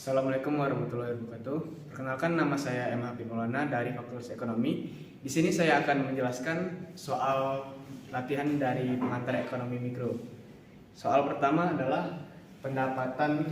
Assalamualaikum warahmatullahi wabarakatuh. Perkenalkan, nama saya M. Habib Maulana dari Fakultas Ekonomi. Di sini saya akan menjelaskan soal latihan dari pengantar ekonomi mikro. Soal pertama adalah pendapatan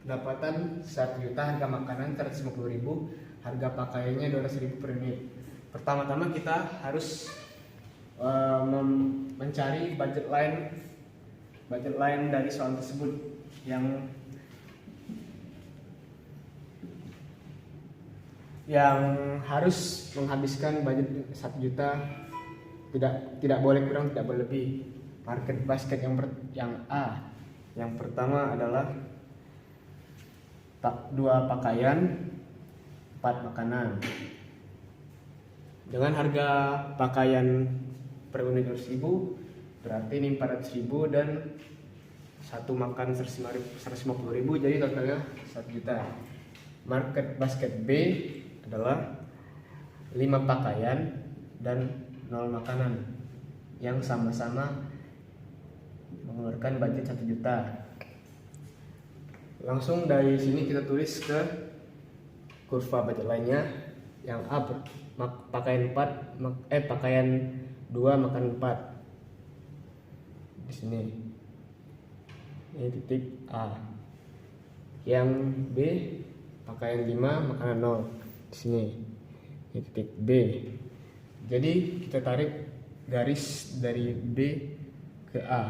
1 juta, harga makanan 150.000, harga pakaiannya 200.000 per unit. Pertama-tama kita harus mencari budget line dari soal tersebut yang harus menghabiskan budget 1 juta, tidak boleh kurang, tidak boleh lebih. Market basket yang A, yang pertama adalah 2 pakaian, 4 makanan. Dengan harga pakaian per unit 200.000, berarti ini 400.000 dan 1 makan 150.000, jadi totalnya 1 juta. Market basket B adalah 5 pakaian dan 0 makanan yang sama-sama mengeluarkan budget 1 juta. Langsung dari sini kita tulis ke kurva budget lainnya. Yang A, pakaian 2 makan 4 di sini. Ini titik A. Yang B, pakaian 5 makanan 0 di sini. Ini titik B. Jadi kita tarik garis dari B ke A.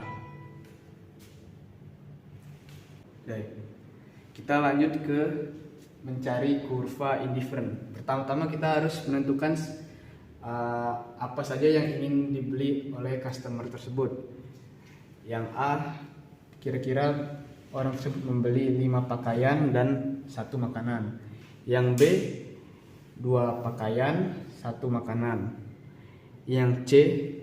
Baik. Kita lanjut ke mencari kurva indifferent. Pertama-tama kita harus menentukan apa saja yang ingin dibeli oleh customer tersebut. Yang A, kira-kira orang tersebut membeli 5 pakaian dan 1 makanan. Yang B, 2 pakaian, 1 makanan. Yang C,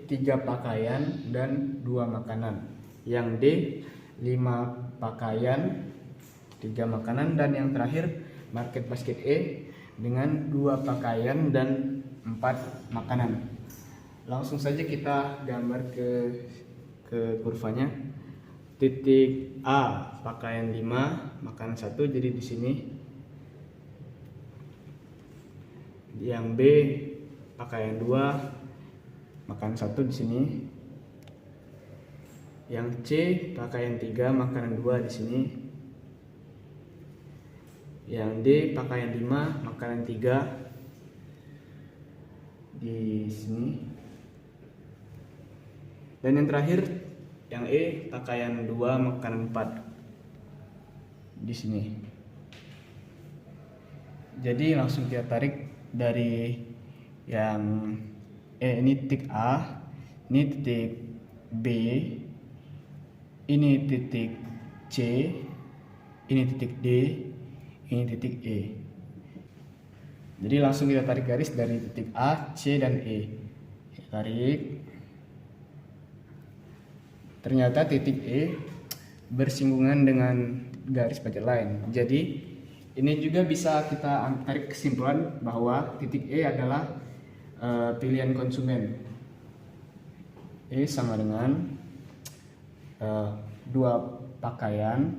3 pakaian dan 2 makanan. Yang D, 5 pakaian, 3 makanan. Dan yang terakhir, market basket E dengan 2 pakaian dan 4 makanan. Langsung saja kita gambar ke kurvanya. Titik A, pakaian 5, makanan 1, jadi di sini. Yang B, pakaian 2, makan 1 di sini. Yang C, pakaian 3, makanan 2 di sini. Yang D, pakaian 5, makanan 3 di sini. Dan yang terakhir, yang E, pakaian 2, makanan 4 di sini. Jadi langsung kita tarik dari yang ini titik A, ini titik B, ini titik C, ini titik D, ini titik E. Jadi langsung kita tarik garis dari titik A, C, dan E. Kita tarik. Ternyata titik E bersinggungan dengan garis budget line. Jadi ini juga bisa kita tarik kesimpulan bahwa titik E adalah pilihan konsumen. E sama dengan 2 pakaian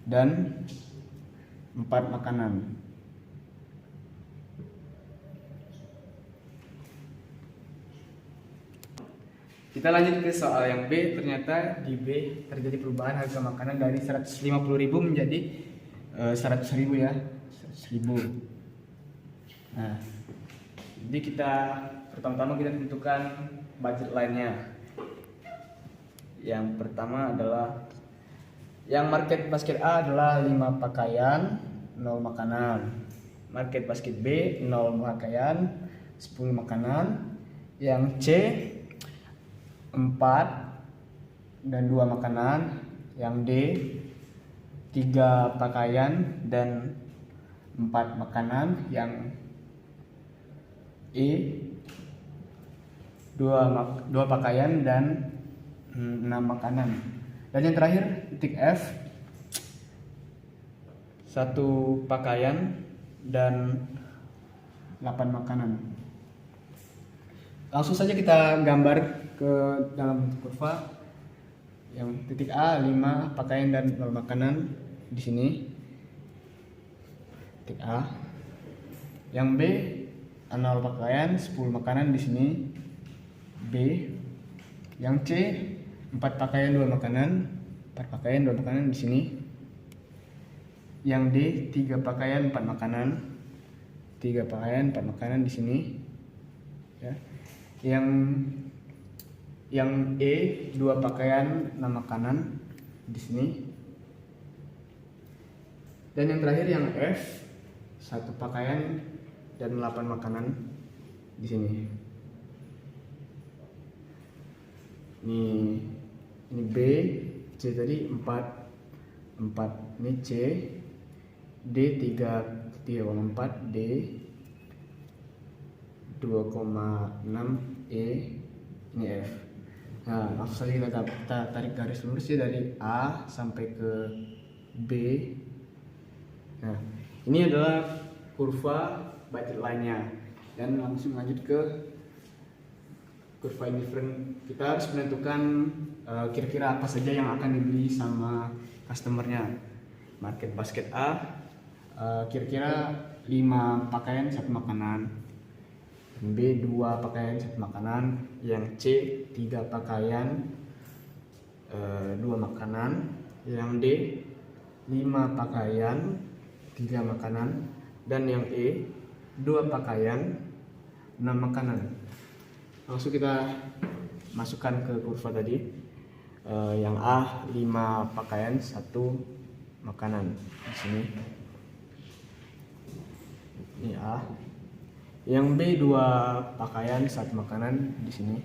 dan 4 makanan. Kita lanjut ke soal yang B. Ternyata di B terjadi perubahan harga makanan dari 150.000 menjadi 100.000 ya, 100.000. Nah, jadi pertama-tama kita tentukan budget lainnya. Yang pertama adalah yang market basket A adalah 5 pakaian, 0 makanan. Market basket B 0 pakaian, 10 makanan. Yang C 4 dan 2 makanan. Yang D 3 pakaian dan 4 makanan. Yang E 2 pakaian dan 6 makanan. Dan yang terakhir titik F, 1 pakaian dan 8 makanan. Langsung saja kita gambar ke dalam kurva. Yang titik A 5 pakaian dan 0 makanan di sini. Titik A. Yang B 0 pakaian 10 makanan di sini. B. Yang C 4 pakaian 2 makanan, 4 pakaian 2 makanan di sini. Yang D 3 pakaian 4 makanan, 3 pakaian 4 makanan di sini. Ya. Yang E 2 pakaian 6 makanan di sini. Dan yang terakhir yang F 1 pakaian dan 8 makanan di sini. Ini B, C tadi 4 ini C, D 3,4, D 2,6, E, ini F. Nah, langsung saja kita tarik garis lurus ya dari A sampai ke B. Nah, ini adalah kurva budget line-nya, dan langsung lanjut ke kurva indifferent. Kita harus menentukan kira-kira apa saja yang akan dibeli sama customernya. Market basket A kira-kira 5 pakaian 1 makanan, B 2 pakaian 1 makanan, yang C 3 pakaian 2 makanan, yang D 5 pakaian 3 makanan, dan yang E 2 pakaian 6 makanan. Langsung kita masukkan ke kurva tadi. Yang A 5 pakaian 1 makanan di sini. Ini A. Yang B 2 pakaian 1 makanan di sini.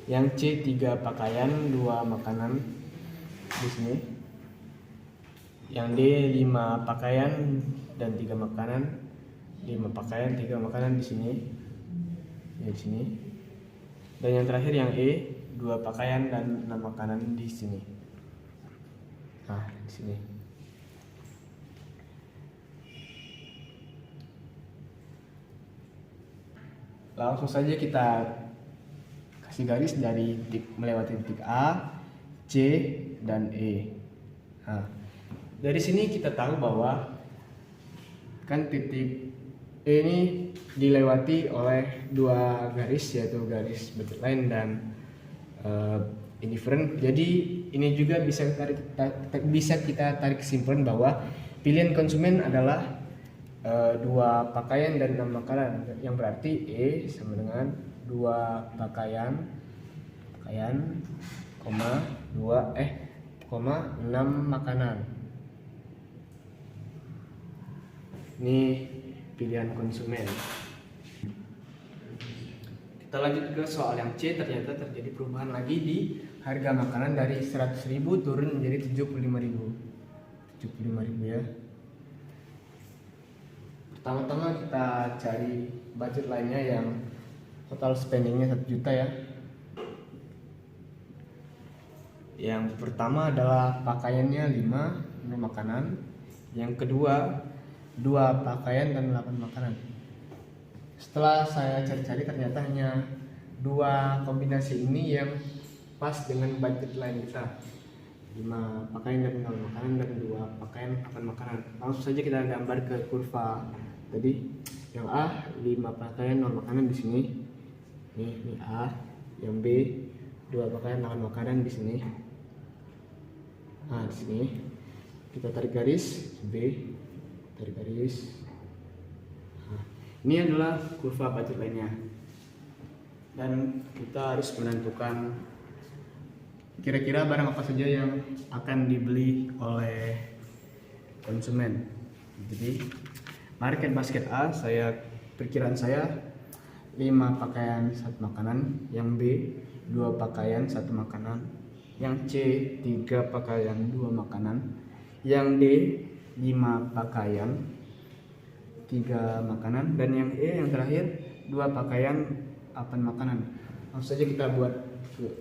Yang C 3 pakaian 2 makanan di sini. Yang D 5 pakaian dan 3 makanan, 5 pakaian 3 makanan di sini. Ya, di sini. Dan yang terakhir yang E 2 pakaian dan 6 makanan di sini. Nah, di sini. Langsung saja kita kasih garis dari melewati titik A, C, dan E. Nah, dari sini kita tahu bahwa kan titik E ini dilewati oleh 2 garis, yaitu garis budget line dan indifferent. Jadi ini juga bisa kita tarik kesimpulan bahwa pilihan konsumen adalah 2 pakaian dan 6 makanan, yang berarti E sama dengan 2 pakaian, 6 makanan. Ini pilihan konsumen. Kita lanjut ke soal yang C. Ternyata terjadi perubahan lagi di harga makanan dari 100.000 turun menjadi 75.000. 75.000 ya. Pertama-tama kita cari budget lainnya yang total spendingnya 1 juta ya. Yang pertama adalah pakaiannya 5 makanan. Yang kedua 2 pakaian dan 8 makanan. Setelah saya cari-cari ternyata hanya 2 kombinasi ini yang pas dengan budget line kita. 5 pakaian dan 0 makanan dan 2 pakaian 8 makanan. Langsung saja kita gambar ke kurva tadi. Yang A 5 pakaian 0 makanan di sini. Ini A. Yang B 2 pakaian 8 makanan di sini. Nah, di sini kita tarik garis B, tarik garis. Nah, ini adalah kurva budget lainnya, dan kita harus menentukan kira-kira barang apa saja yang akan dibeli oleh konsumen. Jadi market basket A, perkiraan saya 5 pakaian 1 makanan, yang B 2 pakaian 1 makanan, yang C 3 pakaian 2 makanan, yang D 5 pakaian 3 makanan, dan yang E yang terakhir 2 pakaian 8 makanan. Langsung saja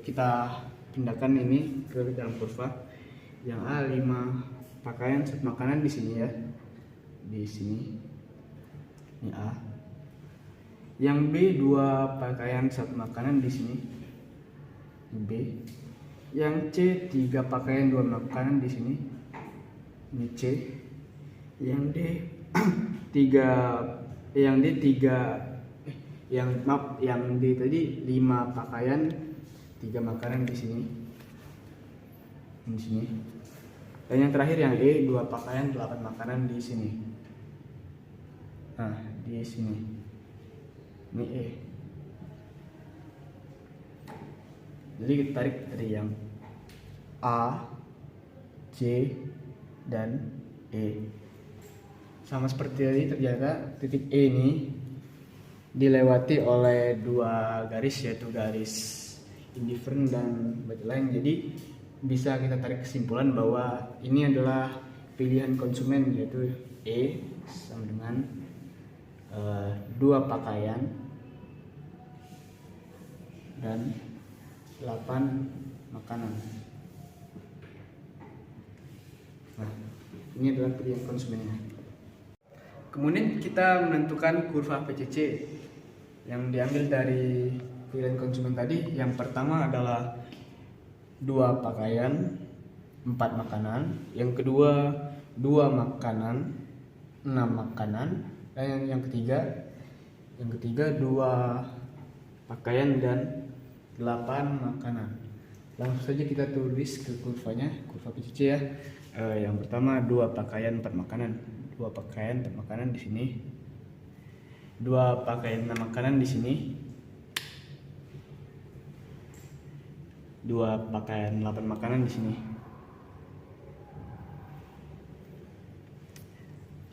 kita pindahkan ini ke dalam kurva. Yang A 5 pakaian 1 makanan di sini ya. Di sini. Ini A. Yang B 2 pakaian 1 makanan di sini. B. Yang C 3 pakaian 2 makanan di sini. Ini C. Yang D 3 yang D tadi 5 pakaian 3 makanan di sini. Di sini. Dan yang terakhir yang E 2 pakaian 8 makanan di sini. Nah, di sini. Ini E. Jadi kita tarik dari yang A, C, dan E. Sama seperti tadi, ternyata titik E ini dilewati oleh 2 garis, yaitu garis indifferent dan borderline. Jadi bisa kita tarik kesimpulan bahwa ini adalah pilihan konsumen, yaitu E sama dengan 2 pakaian dan 8 makanan. Nah, ini adalah pilihan konsumennya. Kemudian kita menentukan kurva PCC yang diambil dari pilihan konsumen tadi. Yang pertama adalah 2 pakaian 4 makanan, yang kedua 2 makanan 6 makanan, dan yang ketiga 2 pakaian dan 8 makanan. Langsung saja kita tulis ke kurvanya, kurva PCC ya. Yang pertama 2 pakaian 4 makanan, 2 pakaian 4 makanan di sini, 2 pakaian 6 makanan di sini, 2 pakaian 8 makanan di sini.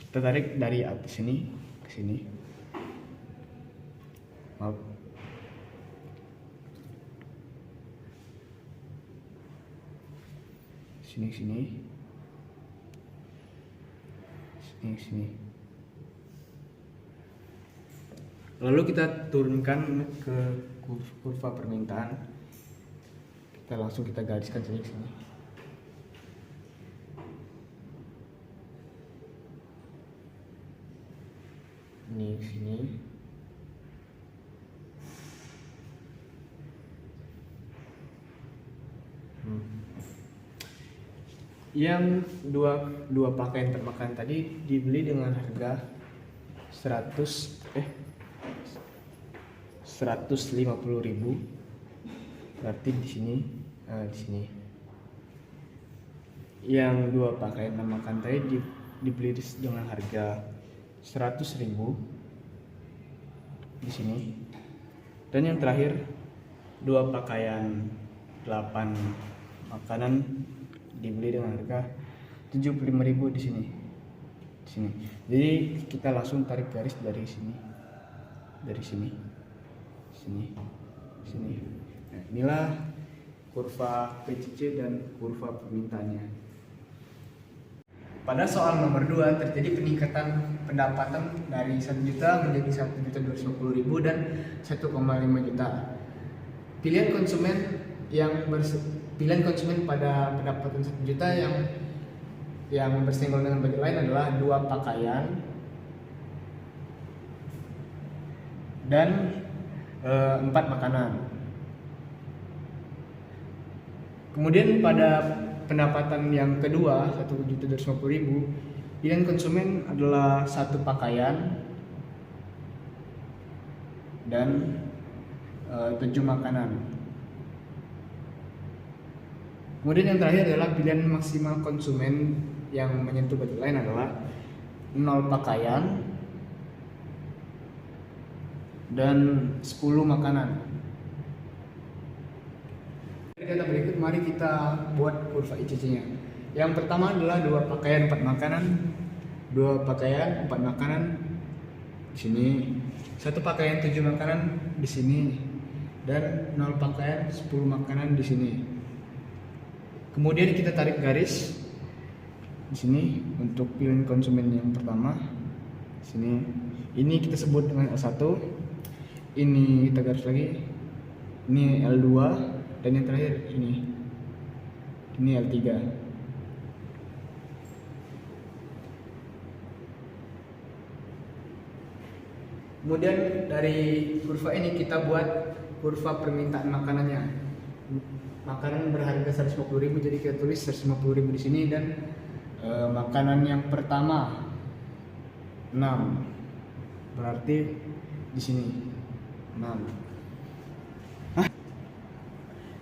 Kita tarik dari atas sini ke sini. Maaf. Sini. Lalu kita turunkan ke kurva permintaan. Kita gariskan saja ke sini. Ini ke sini. Yang dua pakaian termakan tadi dibeli dengan harga 150.000. Berarti di sini. Yang 2 pakaian termakan tadi dibeli dengan harga 100.000 di sini. Dan yang terakhir 2 pakaian 8 makanan dibeli dengan harga 75.000 di sini. Jadi kita langsung tarik garis dari sini. Nah, inilah kurva PCC dan kurva permintaannya. Pada soal nomor 2 terjadi peningkatan pendapatan dari 1 juta menjadi 1.250.000 dan 1,5 juta. Pilihan konsumen pada pendapatan 1 juta yang bersinggungan dengan budget lain adalah 2 pakaian dan 4 makanan. Kemudian pada pendapatan yang kedua 1.250.000, pilihan konsumen adalah 1 pakaian dan 7 makanan. Kemudian yang terakhir adalah pilihan maksimal konsumen yang menyentuh budget lain adalah 0 pakaian dan 10 makanan. Data berikut mari kita buat kurva ICC-nya. Yang pertama adalah 2 pakaian 4 makanan, 2 pakaian 4 makanan di sini, 1 pakaian 7 makanan di sini, dan 0 pakaian 10 makanan di sini. Kemudian kita tarik garis di sini untuk pilihan konsumen yang pertama. Di sini, ini kita sebut dengan L1. Ini kita garis lagi. Ini L2 dan yang terakhir ini L3. Kemudian dari kurva ini kita buat kurva permintaan makanannya. makanan berharga 150.000, jadi kita tulis 150.000 di sini. Dan makanan yang pertama 6, berarti di sini 6.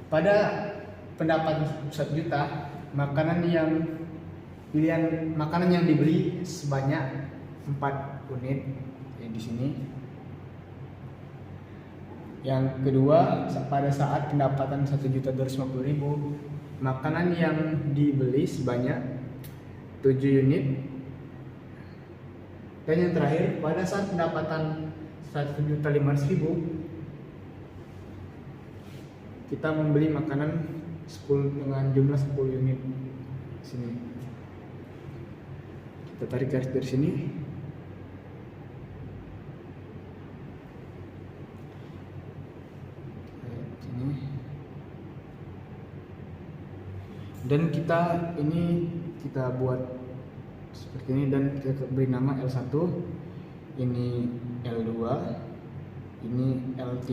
Pada pendapatan 1 juta, makanan yang dibeli sebanyak 4 unit di sini. Yang kedua, pada saat pendapatan 1.250.000, makanan yang dibeli sebanyak 7 unit. Dan yang terakhir, pada saat pendapatan 1.500.000, kita membeli makanan 10 dengan jumlah 10 unit. Sini kita tarik garis dari sini. Dan kita buat seperti ini, dan kita beri nama L1, ini L2, ini L3.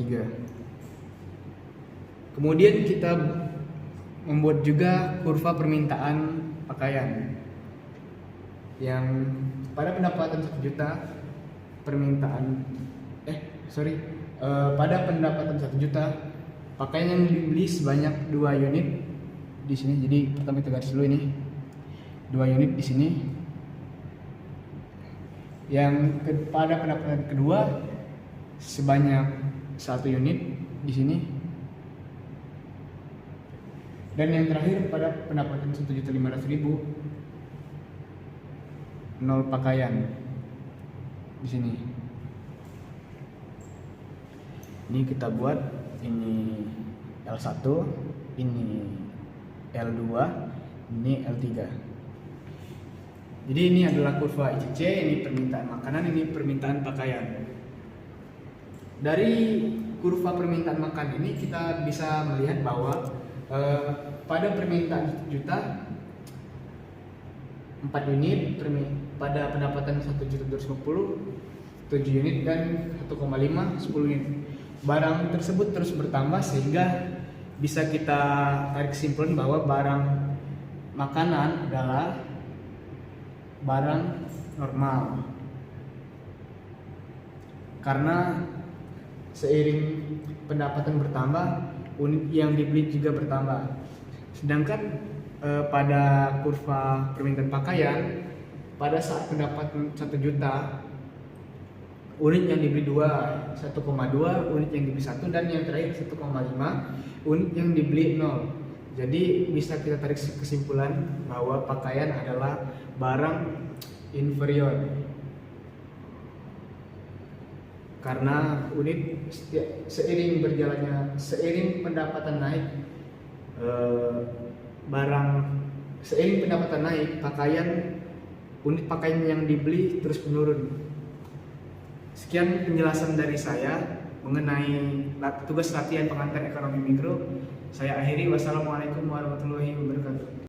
Kemudian kita membuat juga kurva permintaan pakaian yang pada pendapatan 1 juta pada pendapatan 1 juta, pakaian yang dibeli sebanyak 2 unit di sini. Jadi pertama kita garis dulu ini 2 unit di sini. Yang pada pendapatan kedua sebanyak 1 unit di sini. Dan yang terakhir pada pendapatan 1.500.000, 0 pakaian di sini. Ini kita buat, ini L1, ini L2, ini L3. Jadi ini adalah kurva ICC, ini permintaan makanan, ini permintaan pakaian. Dari kurva permintaan makan ini kita bisa melihat bahwa pada permintaan 1 juta 4 unit, pada pendapatan 1.250.000 7 unit, dan 1,5 10 unit. Barang tersebut terus bertambah sehingga bisa kita tarik kesimpulan bahwa barang makanan adalah barang normal, karena seiring pendapatan bertambah, unit yang dibeli juga bertambah. Sedangkan pada kurva permintaan pakaian, pada saat pendapatan 1 juta, unit yang dibeli 1,2, unit yang dibeli 1, dan yang terakhir 1,5, unit yang dibeli 0. Jadi bisa kita tarik kesimpulan bahwa pakaian adalah barang inferior, karena unit seiring pendapatan naik, unit pakaian yang dibeli terus menurun. Sekian penjelasan dari saya mengenai tugas latihan pengantar ekonomi mikro. Saya akhiri. Wassalamualaikum warahmatullahi wabarakatuh.